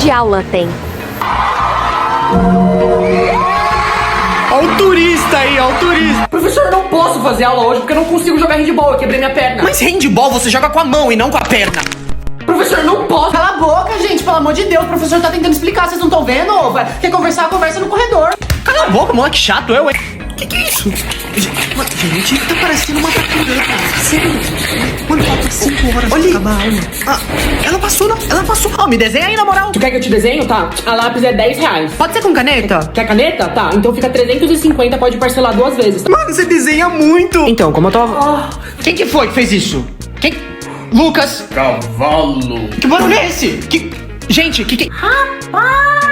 de aula tem? Ó o turista aí, ó o turista. Professor, eu não posso fazer aula hoje porque eu não consigo jogar handball, eu quebrei minha perna. Mas handball você joga com a mão e não com a perna. Professor, eu não posso. Cala a boca, gente, pelo amor de Deus. O professor tá tentando explicar, vocês não estão vendo? Quer conversar, conversa no corredor. Cala a boca, moleque chato, eu, hein? Que é isso? Gente, tá parecendo uma taqueira, cara. Sério. Mano, falta 5 horas pra acabar a aula. Ah, ela passou, não. Ela passou. Ó, me desenha aí, na moral. Tu quer que eu te desenho? Tá. A lápis é 10 reais. Pode ser com caneta? Quer caneta? Tá. Então fica 350, pode parcelar 2 vezes. Mano, você desenha muito. Então, como eu tô... Quem que foi que fez isso? Quem? Lucas. Cavalo. Que barulho é esse? Que... Gente, que... Rapaz!